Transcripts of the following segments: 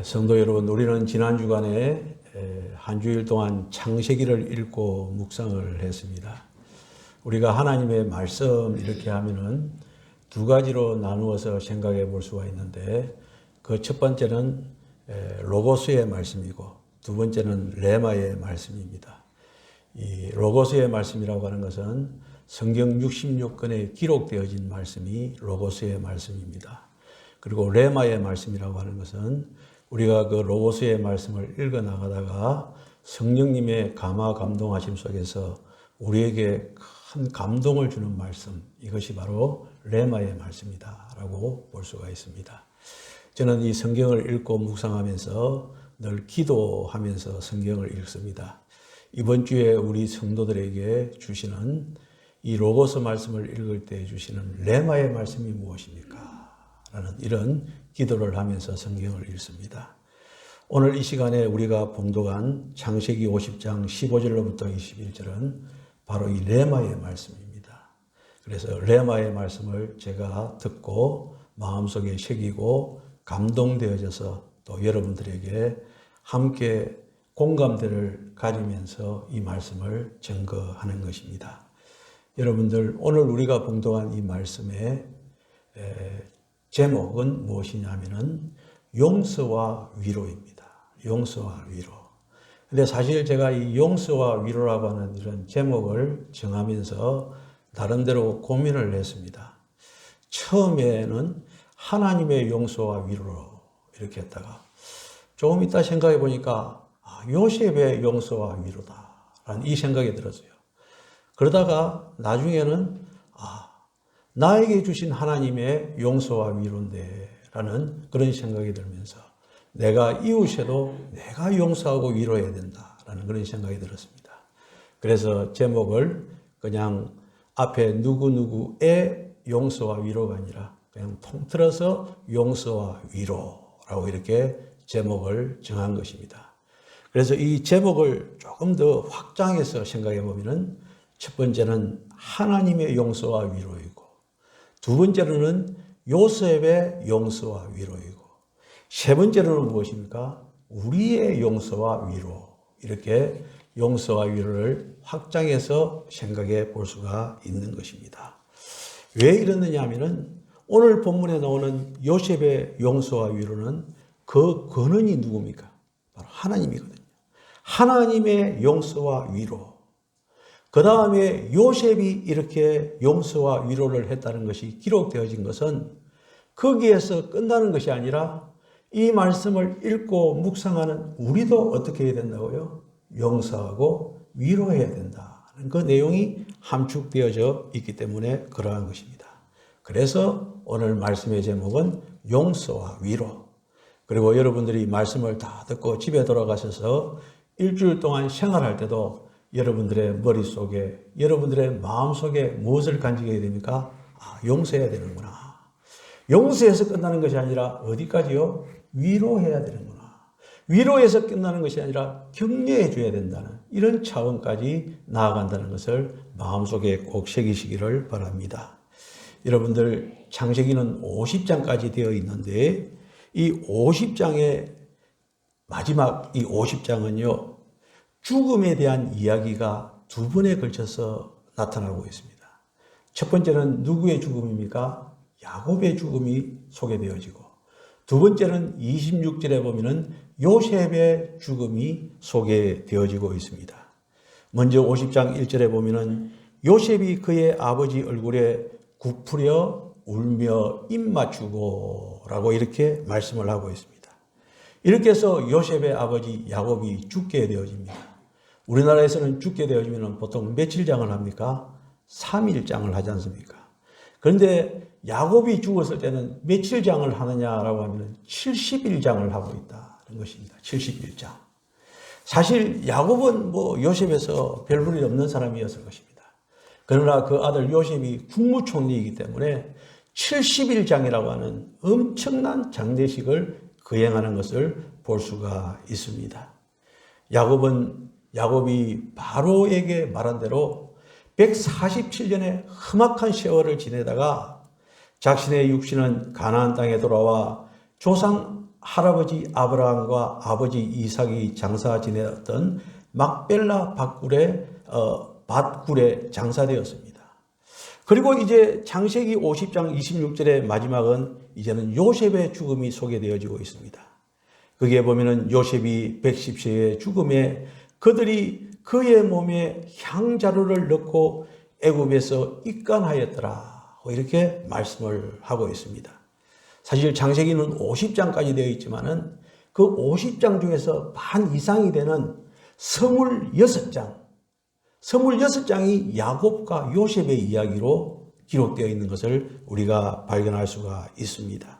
성도 여러분, 우리는 지난 주간에 한 주일 동안 창세기를 읽고 묵상을 했습니다. 우리가 하나님의 말씀 이렇게 하면은 두 가지로 나누어서 생각해 볼 수가 있는데, 그 첫 번째는 로고스의 말씀이고 두 번째는 레마의 말씀입니다. 이 로고스의 말씀이라고 하는 것은 성경 66권에 기록되어진 말씀이 로고스의 말씀입니다. 그리고 레마의 말씀이라고 하는 것은 우리가 그 로고스의 말씀을 읽어 나가다가 성령님의 감화 감동하심 속에서 우리에게 큰 감동을 주는 말씀, 이것이 바로 레마의 말씀이다라고 볼 수가 있습니다. 저는 이 성경을 읽고 묵상하면서 늘 기도하면서 성경을 읽습니다. 이번 주에 우리 성도들에게 주시는 이 로고스 말씀을 읽을 때 주시는 레마의 말씀이 무엇입니까? 라는 이런 기도를 하면서 성경을 읽습니다. 오늘 이 시간에 우리가 봉독한 창세기 50장 15절로부터 21절은 바로 이 레마의 말씀입니다. 그래서 레마의 말씀을 제가 듣고 마음속에 새기고 감동되어져서 또 여러분들에게 함께 공감대를 가지면서 이 말씀을 증거하는 것입니다. 여러분들, 오늘 우리가 봉독한 이 말씀의 제목은 무엇이냐면은 용서와 위로입니다. 용서와 위로. 근데 사실 제가 이 용서와 위로라고 하는 이런 제목을 정하면서 나름대로 고민을 했습니다. 처음에는 하나님의 용서와 위로로 이렇게 했다가 조금 있다 생각해 보니까 요셉의 용서와 위로다라는 이 생각이 들었어요. 그러다가 나중에는 나에게 주신 하나님의 용서와 위로인데 라는 그런 생각이 들면서 내가 이웃에도 내가 용서하고 위로해야 된다라는 그런 생각이 들었습니다. 그래서 제목을 그냥 앞에 누구누구의 용서와 위로가 아니라 그냥 통틀어서 용서와 위로라고 이렇게 제목을 정한 것입니다. 그래서 이 제목을 조금 더 확장해서 생각해 보면은 첫 번째는 하나님의 용서와 위로이고, 두 번째로는 요셉의 용서와 위로이고, 세 번째로는 무엇입니까? 우리의 용서와 위로. 이렇게 용서와 위로를 확장해서 생각해 볼 수가 있는 것입니다. 왜 이러느냐 하면은 오늘 본문에 나오는 요셉의 용서와 위로는 그 근원이 누굽니까? 바로 하나님이거든요. 하나님의 용서와 위로. 그 다음에 요셉이 이렇게 용서와 위로를 했다는 것이 기록되어진 것은 거기에서 끝나는 것이 아니라 이 말씀을 읽고 묵상하는 우리도 어떻게 해야 된다고요? 용서하고 위로해야 된다는 그 내용이 함축되어져 있기 때문에 그러한 것입니다. 그래서 오늘 말씀의 제목은 용서와 위로. 그리고 여러분들이 말씀을 다 듣고 집에 돌아가셔서 일주일 동안 생활할 때도 여러분들의 머릿속에, 여러분들의 마음속에 무엇을 간직해야 됩니까? 용서해야 되는구나. 용서해서 끝나는 것이 아니라 어디까지요? 위로해야 되는구나. 위로해서 끝나는 것이 아니라 격려해 줘야 된다는 이런 차원까지 나아간다는 것을 마음속에 꼭 새기시기를 바랍니다. 여러분들, 창세기는 50장까지 되어 있는데 이 50장의 마지막 이 50장은요, 죽음에 대한 이야기가 두 번에 걸쳐서 나타나고 있습니다. 첫 번째는 누구의 죽음입니까? 야곱의 죽음이 소개되어지고, 두 번째는 26절에 보면은 요셉의 죽음이 소개되어지고 있습니다. 먼저 50장 1절에 보면은 요셉이 그의 아버지 얼굴에 굽으려 울며 입 맞추고 라고 이렇게 말씀을 하고 있습니다. 이렇게 해서 요셉의 아버지 야곱이 죽게 되어집니다. 우리나라에서는 죽게 되어지면 보통 며칠장을 합니까? 3일장을 하지 않습니까? 그런데 야곱이 죽었을 때는 며칠장을 하느냐라고 하면 70일장을 하고 있다는 것입니다. 70일장. 사실 야곱은 요셉에서 별 볼일 없는 사람이었을 것입니다. 그러나 그 아들 요셉이 국무총리이기 때문에 70일장이라고 하는 엄청난 장례식을 거행하는 것을 볼 수가 있습니다. 야곱이 바로에게 말한 대로 147년의 험악한 세월을 지내다가 자신의 육신은 가나안 땅에 돌아와 조상 할아버지 아브라함과 아버지 이삭이 장사 지내었던 막벨라 밭굴에 장사되었습니다. 그리고 이제 창세기 50장 26절의 마지막은 이제는 요셉의 죽음이 소개되어지고 있습니다. 거기에 보면은 요셉이 110세의 죽음에 그들이 그의 몸에 향자루를 넣고 애굽에서 입간하였더라, 이렇게 말씀을 하고 있습니다. 사실 창세기는 50장까지 되어 있지만은 그 50장 중에서 반 이상이 되는 26장이 야곱과 요셉의 이야기로 기록되어 있는 것을 우리가 발견할 수가 있습니다.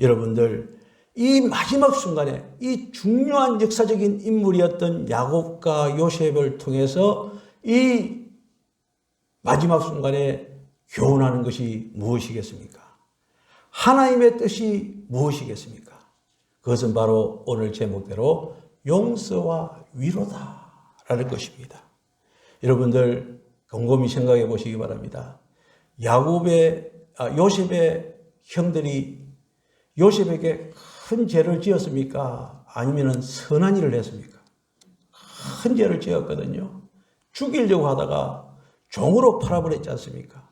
여러분들, 이 마지막 순간에 이 중요한 역사적인 인물이었던 야곱과 요셉을 통해서 이 마지막 순간에 교훈하는 것이 무엇이겠습니까? 하나님의 뜻이 무엇이겠습니까? 그것은 바로 오늘 제목대로 용서와 위로다라는 것입니다. 여러분들 곰곰이 생각해 보시기 바랍니다. 요셉의 형들이 요셉에게 큰 죄를 지었습니까? 아니면 선한 일을 했습니까? 큰 죄를 지었거든요. 죽이려고 하다가 종으로 팔아버렸지 않습니까?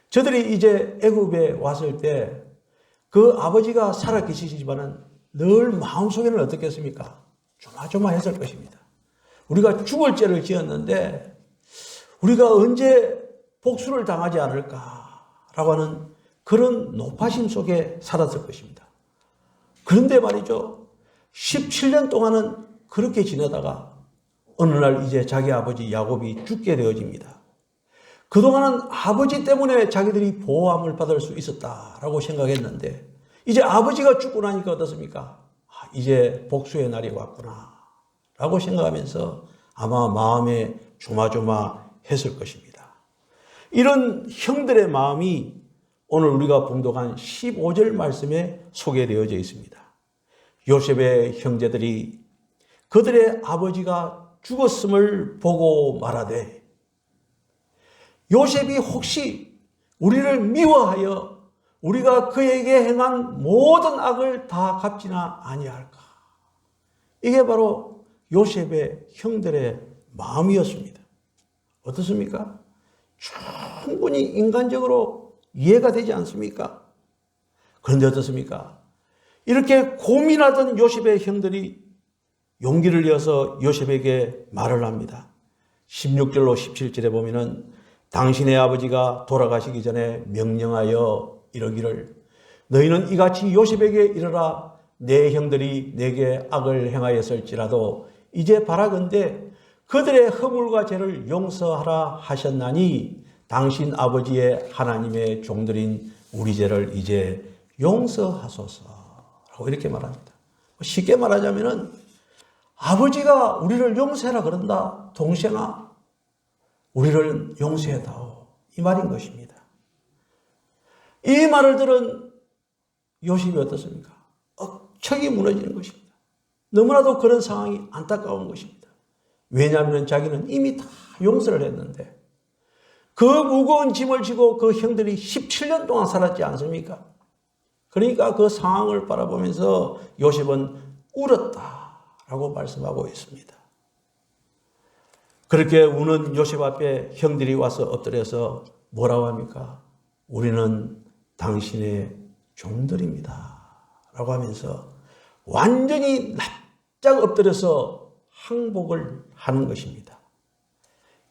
저들이 이제 애굽에 왔을 때 그 아버지가 살아 계시지만은 늘 마음속에는 어떻겠습니까? 조마조마했을 것입니다. 우리가 죽을 죄를 지었는데 우리가 언제 복수를 당하지 않을까라고 하는 그런 높아심 속에 살았을 것입니다. 그런데 말이죠, 17년 동안은 그렇게 지내다가 어느 날 이제 자기 아버지 야곱이 죽게 되어집니다. 그동안은 아버지 때문에 자기들이 보호함을 받을 수 있었다라고 생각했는데 이제 아버지가 죽고 나니까 어떻습니까? 이제 복수의 날이 왔구나 라고 생각하면서 아마 마음에 조마조마했을 것입니다. 이런 형들의 마음이 오늘 우리가 봉독한 15절 말씀에 소개되어져 있습니다. 요셉의 형제들이 그들의 아버지가 죽었음을 보고 말하되 요셉이 혹시 우리를 미워하여 우리가 그에게 행한 모든 악을 다 갚지나 아니할까? 이게 바로 요셉의 형들의 마음이었습니다. 어떻습니까? 충분히 인간적으로 이해가 되지 않습니까? 그런데 어떻습니까? 이렇게 고민하던 요셉의 형들이 용기를 내어서 요셉에게 말을 합니다. 16절로 17절에 보면은 당신의 아버지가 돌아가시기 전에 명령하여 이러기를 너희는 이같이 요셉에게 이르라. 내 형들이 내게 악을 행하였을지라도 이제 바라건대 그들의 허물과 죄를 용서하라 하셨나니 당신 아버지의 하나님의 종들인 우리 죄를 이제 용서하소서라고 이렇게 말합니다. 쉽게 말하자면은 아버지가 우리를 용서해라 그런다. 동생아, 우리를 용서해다오. 이 말인 것입니다. 이 말을 들은 요셉이 어떻습니까? 억척이 무너지는 것입니다. 너무나도 그런 상황이 안타까운 것입니다. 왜냐하면 자기는 이미 다 용서를 했는데 그 무거운 짐을 지고 그 형들이 17년 동안 살았지 않습니까? 그러니까 그 상황을 바라보면서 요셉은 울었다라고 말씀하고 있습니다. 그렇게 우는 요셉 앞에 형들이 와서 엎드려서 뭐라고 합니까? 우리는 당신의 종들입니다 라고 하면서 완전히 납작 엎드려서 항복을 하는 것입니다.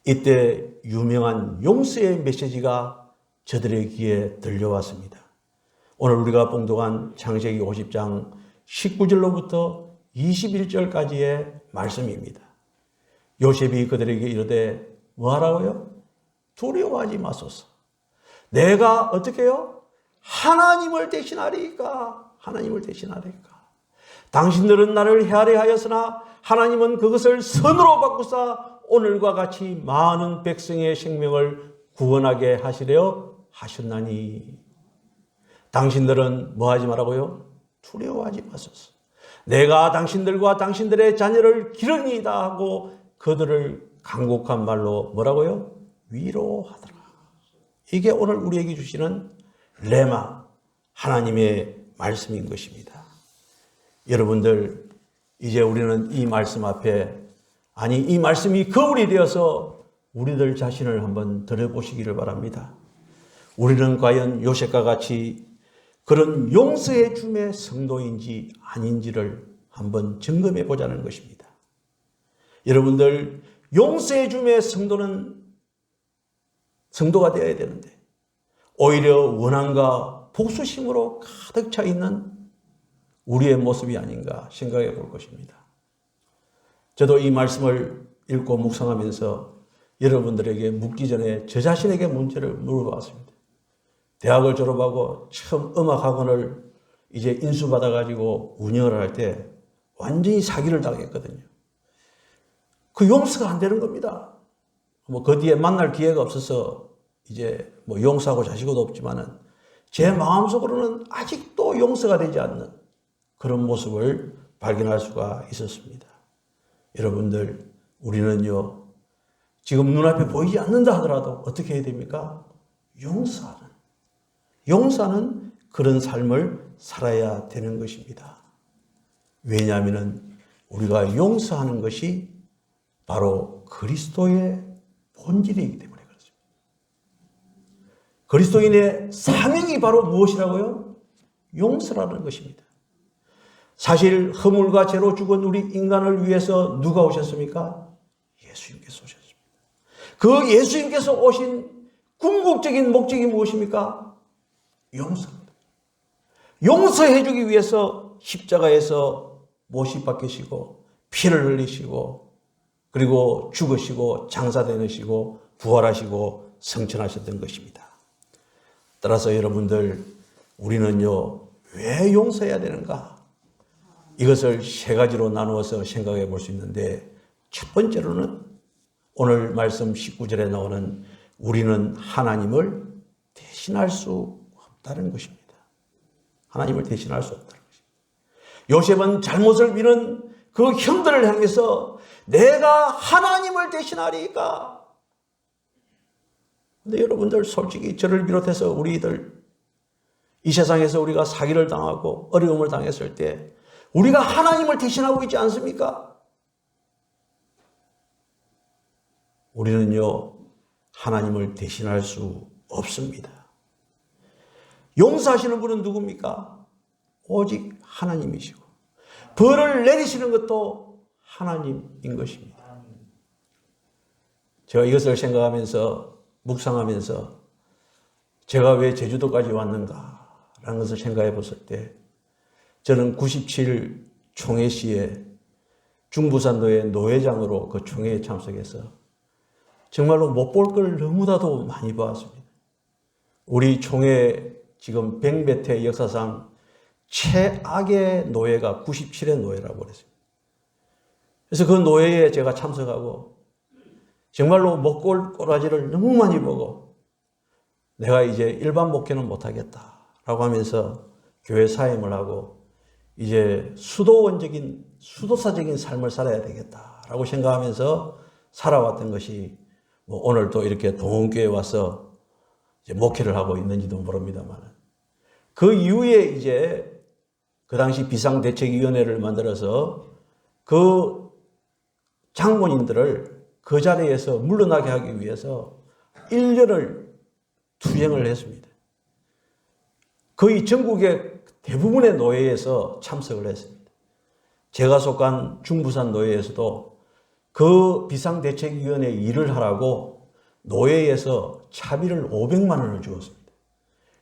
이때 유명한 용서의 메시지가 저들의 귀에 들려왔습니다. 오늘 우리가 봉독한 창세기 50장 19절로부터 21절까지의 말씀입니다. 요셉이 그들에게 이르되 뭐하라고요? 두려워하지 마소서. 내가 어떻게 해요? 하나님을 대신하리까? 하나님을 대신하리까? 당신들은 나를 헤아려 하였으나 하나님은 그것을 선으로 바꾸사 오늘과 같이 많은 백성의 생명을 구원하게 하시려 하셨나니 당신들은 뭐 하지 말라고요? 두려워하지 마소서. 내가 당신들과 당신들의 자녀를 기르니이다 하고 그들을 간곡한 말로 뭐라고요? 위로하더라. 이게 오늘 우리에게 주시는 레마, 하나님의 말씀인 것입니다. 여러분들, 이제 우리는 이 말씀 앞에, 아니 이 말씀이 거울이 되어서 우리들 자신을 한번 들여보시기를 바랍니다. 우리는 과연 요셉과 같이 그런 용서해 줌의 성도인지 아닌지를 한번 점검해 보자는 것입니다. 여러분들, 용서해 줌의 성도가 되어야 되는데 오히려 원한과 복수심으로 가득 차 있는 우리의 모습이 아닌가 생각해 볼 것입니다. 저도 이 말씀을 읽고 묵상하면서 여러분들에게 묻기 전에 저 자신에게 문제를 물어봤습니다. 대학을 졸업하고 처음 음악학원을 이제 인수받아가지고 운영을 할 때 완전히 사기를 당했거든요. 그 용서가 안 되는 겁니다. 그 뒤에 만날 기회가 없어서 이제 용서하고 자시고도 없지만은 제 마음속으로는 아직도 용서가 되지 않는 그런 모습을 발견할 수가 있었습니다. 여러분들, 우리는요, 지금 눈앞에 보이지 않는다 하더라도 어떻게 해야 됩니까? 용서하는 그런 삶을 살아야 되는 것입니다. 왜냐하면 우리가 용서하는 것이 바로 그리스도의 본질이기 때문에 그렇습니다. 그리스도인의 사명이 바로 무엇이라고요? 용서라는 것입니다. 사실 허물과 죄로 죽은 우리 인간을 위해서 누가 오셨습니까? 예수님께서 오셨습니다. 그 예수님께서 오신 궁극적인 목적이 무엇입니까? 용서입니다. 용서해 주기 위해서 십자가에서 못이 박히시고 피를 흘리시고 그리고 죽으시고 장사되시고 부활하시고 성천하셨던 것입니다. 따라서 여러분들, 우리는요, 왜 용서해야 되는가? 이것을 세 가지로 나누어서 생각해 볼 수 있는데, 첫 번째로는 오늘 말씀 19절에 나오는 우리는 하나님을 대신할 수 없다는 것입니다. 하나님을 대신할 수 없다는 것입니다. 요셉은 잘못을 미는 그 형들을 향해서 내가 하나님을 대신하리까? 근데 여러분들, 솔직히 저를 비롯해서 우리들 이 세상에서 우리가 사기를 당하고 어려움을 당했을 때 우리가 하나님을 대신하고 있지 않습니까? 우리는요, 하나님을 대신할 수 없습니다. 용서하시는 분은 누굽니까? 오직 하나님이시고 벌을 내리시는 것도 하나님인 것입니다. 제가 이것을 생각하면서 묵상하면서 제가 왜 제주도까지 왔는가라는 것을 생각해 봤을 때, 저는 97 총회 시에 중부산도의 노회장으로 그 총회에 참석해서 정말로 못 볼 걸 너무나도 많이 봤습니다. 우리 총회 지금 100몇 회 역사상 최악의 노예가 97의 노예라고 그랬습니다. 그래서 그 노예에 제가 참석하고 정말로 먹골 꼬라지를 너무 많이 보고 내가 이제 일반 목회는 못하겠다라고 하면서 교회 사임을 하고 이제 수도사적인 삶을 살아야 되겠다라고 생각하면서 살아왔던 것이 오늘 또 이렇게 동원교회에 와서 이제 목회를 하고 있는지도 모릅니다만, 그 이후에 이제 그 당시 비상대책위원회를 만들어서 그 장본인들을 그 자리에서 물러나게 하기 위해서 1년을 투쟁을 했습니다. 거의 전국의 대부분의 노예에서 참석을 했습니다. 제가 속한 중부산 노예에서도 그 비상대책위원회 일을 하라고 노예에서 차비를 500만 원을 주었습니다.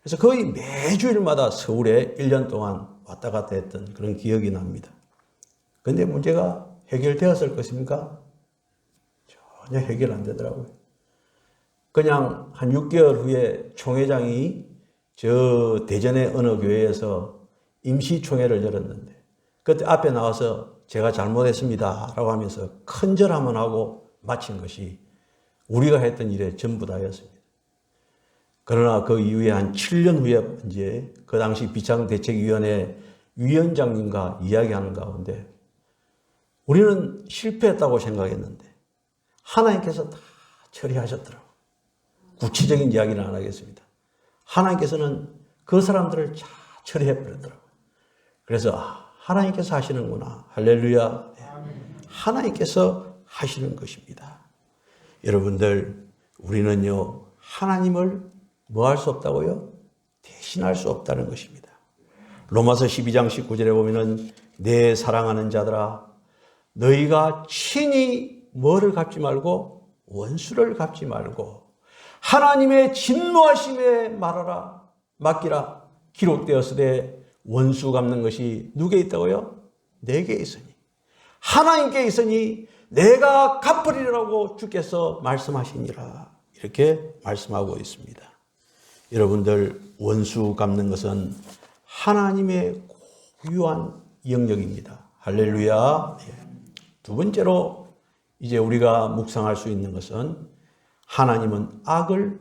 그래서 거의 매주일마다 서울에 1년 동안 왔다 갔다 했던 그런 기억이 납니다. 그런데 문제가 해결되었을 것입니까? 전혀 해결 안 되더라고요. 그냥 한 6개월 후에 총회장이 저 대전의 어느 교회에서 임시총회를 열었는데 그때 앞에 나와서 제가 잘못했습니다 라고 하면서 큰절 한번 하고 마친 것이 우리가 했던 일의 전부 다였습니다. 그러나 그 이후에 한 7년 후에 이제 그 당시 비상대책위원회 위원장님과 이야기하는 가운데 우리는 실패했다고 생각했는데 하나님께서 다 처리하셨더라고요. 구체적인 이야기는 안 하겠습니다. 하나님께서는 그 사람들을 다 처리해버렸더라고요. 그래서 하나님께서 하시는구나. 할렐루야. 하나님께서 하시는 것입니다. 여러분들, 우리는요, 하나님을 뭐 할 수 없다고요? 대신할 수 없다는 것입니다. 로마서 12장 19절에 보면은 내 사랑하는 자들아, 너희가 친히 뭐를 갚지 말고 원수를 갚지 말고 하나님의 진노하심에 맡기라. 기록되었으되 원수 갚는 것이 누구에 있다고요? 내게 있으니, 하나님께 있으니 내가 갚으리라고 주께서 말씀하시니라. 이렇게 말씀하고 있습니다. 여러분들, 원수 갚는 것은 하나님의 고유한 영역입니다. 할렐루야. 두 번째로 이제 우리가 묵상할 수 있는 것은 하나님은 악을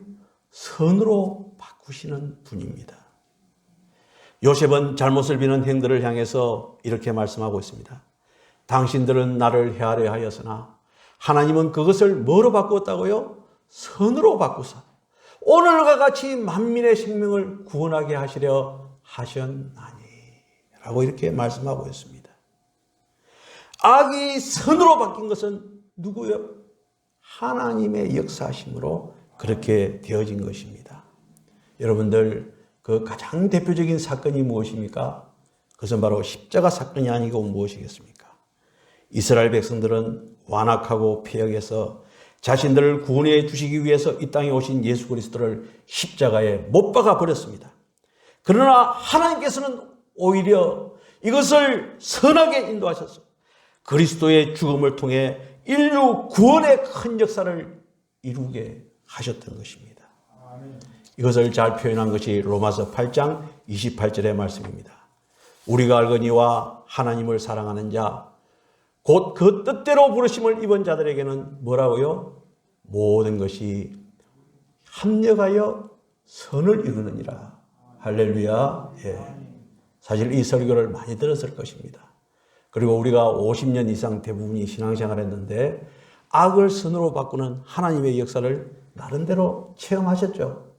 선으로 바꾸시는 분입니다. 요셉은 잘못을 비는 행들을 향해서 이렇게 말씀하고 있습니다. 당신들은 나를 헤아려 하였으나 하나님은 그것을 뭐로 바꾸었다고요? 선으로 바꾸사 오늘과 같이 만민의 생명을 구원하게 하시려 하셨나니 라고 이렇게 말씀하고 있습니다. 악이 선으로 바뀐 것은 누구요? 하나님의 역사하심으로 그렇게 되어진 것입니다. 여러분들, 그 가장 대표적인 사건이 무엇입니까? 그것은 바로 십자가 사건이 아니고 무엇이겠습니까? 이스라엘 백성들은 완악하고 패역해서 자신들을 구원해 주시기 위해서 이 땅에 오신 예수 그리스도를 십자가에 못 박아 버렸습니다. 그러나 하나님께서는 오히려 이것을 선하게 인도하셔서 그리스도의 죽음을 통해 인류 구원의 큰 역사를 이루게 하셨던 것입니다. 이것을 잘 표현한 것이 로마서 8장 28절의 말씀입니다. 우리가 알거니와 하나님을 사랑하는 자 곧 그 뜻대로 부르심을 입은 자들에게는 뭐라고요? 모든 것이 합력하여 선을 이루느니라. 할렐루야. 예. 사실 이 설교를 많이 들었을 것입니다. 그리고 우리가 50년 이상 대부분이 신앙생활을 했는데 악을 선으로 바꾸는 하나님의 역사를 나름대로 체험하셨죠.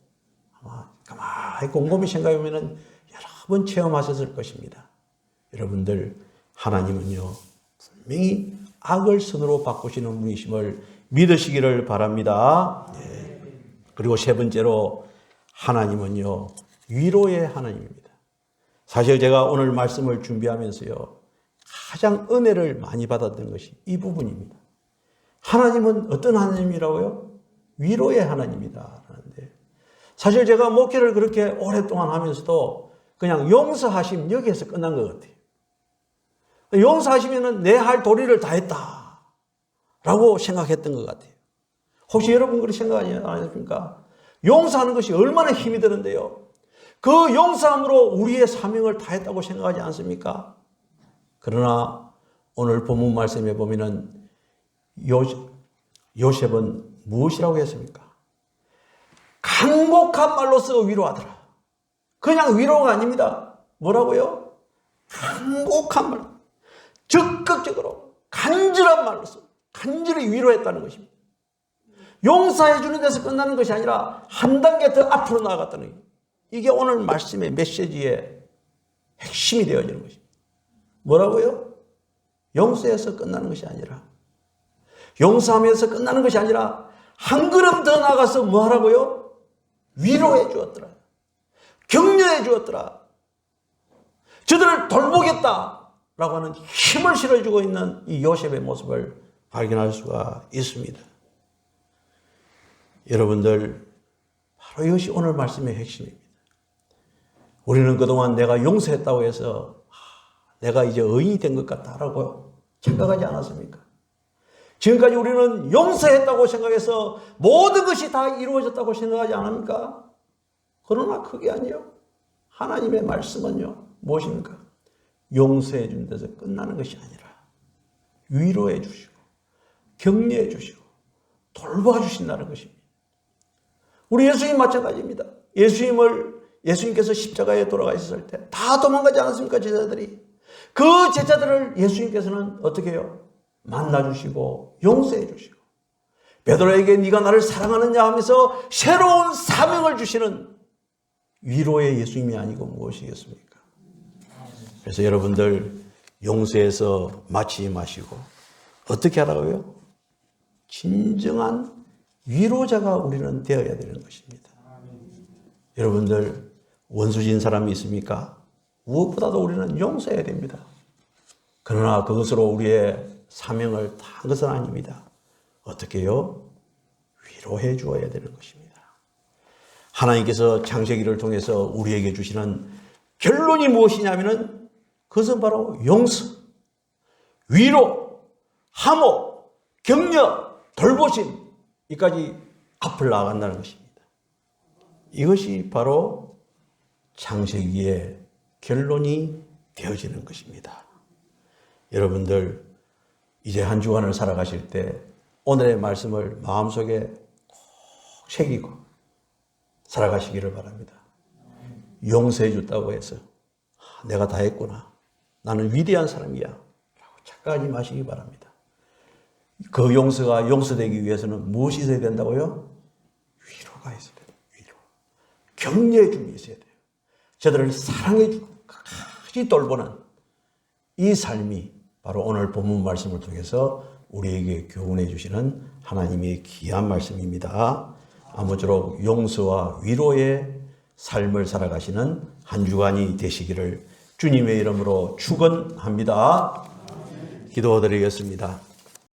아마 가만히 곰곰이 생각해보면 여러 번 체험하셨을 것입니다. 여러분들, 하나님은요, 분명히 악을 선으로 바꾸시는 분이심을 믿으시기를 바랍니다. 네. 그리고 세 번째로 하나님은요, 위로의 하나님입니다. 사실 제가 오늘 말씀을 준비하면서요, 가장 은혜를 많이 받았던 것이 이 부분입니다. 하나님은 어떤 하나님이라고요? 위로의 하나님이다. 하는데 사실 제가 목회를 그렇게 오랫동안 하면서도 그냥 용서하심 여기에서 끝난 것 같아요. 용서하시면 내 할 도리를 다 했다 라고 생각했던 것 같아요. 혹시 여러분 그렇게 생각 안 하십니까? 용서하는 것이 얼마나 힘이 드는데요. 그 용서함으로 우리의 사명을 다 했다고 생각하지 않습니까? 그러나 오늘 본문 말씀에 보면은 요셉은 무엇이라고 했습니까? 간곡한 말로써 위로하더라. 그냥 위로가 아닙니다. 뭐라고요? 간곡한 말. 적극적으로 간절한 말로서 간절히 위로했다는 것입니다. 용서해 주는 데서 끝나는 것이 아니라 한 단계 더 앞으로 나아갔다는 것입니다. 이게 오늘 말씀의 메시지의 핵심이 되어지는 것입니다. 뭐라고요? 용서해서 끝나는 것이 아니라, 용서하면서 끝나는 것이 아니라 한 걸음 더 나가서 뭐 하라고요? 위로해 주었더라. 격려해 주었더라. 저들을 돌보겠다 라고 하는 힘을 실어주고 있는 이 요셉의 모습을 발견할 수가 있습니다. 여러분들, 바로 이것이 오늘 말씀의 핵심입니다. 우리는 그동안 내가 용서했다고 해서 내가 이제 의인이 된 것 같다라고 생각하지 않았습니까? 지금까지 우리는 용서했다고 생각해서 모든 것이 다 이루어졌다고 생각하지 않습니까? 그러나 그게 아니에요. 하나님의 말씀은요, 무엇입니까? 용서해 준 데서 끝나는 것이 아니라 위로해 주시고 격려해 주시고 돌봐주신다는 것입니다. 우리 예수님 마찬가지입니다. 예수님께서 십자가에 돌아가셨을 때 다 도망가지 않았습니까? 제자들이. 그 제자들을 예수님께서는 어떻게 해요? 만나주시고 용서해 주시고 베드로에게 네가 나를 사랑하느냐 하면서 새로운 사명을 주시는 위로의 예수님이 아니고 무엇이겠습니까? 그래서 여러분들, 용서해서 마치지 마시고 어떻게 하라고요? 진정한 위로자가 우리는 되어야 되는 것입니다. 여러분들 원수진 사람이 있습니까? 무엇보다도 우리는 용서해야 됩니다. 그러나 그것으로 우리의 사명을 다한 것은 아닙니다. 어떻게 해요? 위로해 주어야 되는 것입니다. 하나님께서 창세기를 통해서 우리에게 주시는 결론이 무엇이냐면은 그것은 바로 용서, 위로, 함호, 격려, 돌보심 이까지 앞을 나아간다는 것입니다. 이것이 바로 창세기의 결론이 되어지는 것입니다. 여러분들 이제 한 주간을 살아가실 때 오늘의 말씀을 마음속에 꼭 새기고 살아가시기를 바랍니다. 용서해 줬다고 해서 내가 다 했구나. 나는 위대한 사람이야. 라고 착각하지 마시기 바랍니다. 그 용서가 용서되기 위해서는 무엇이 있어야 된다고요? 위로가 있어야 돼요. 위로. 격려해 줌이 있어야 돼요. 저들을 사랑해 주고 끝까지 돌보는 이 삶이 바로 오늘 본문 말씀을 통해서 우리에게 교훈해 주시는 하나님의 귀한 말씀입니다. 아무쪼록 용서와 위로의 삶을 살아가시는 한 주간이 되시기를 주님의 이름으로 축원합니다. 기도드리겠습니다.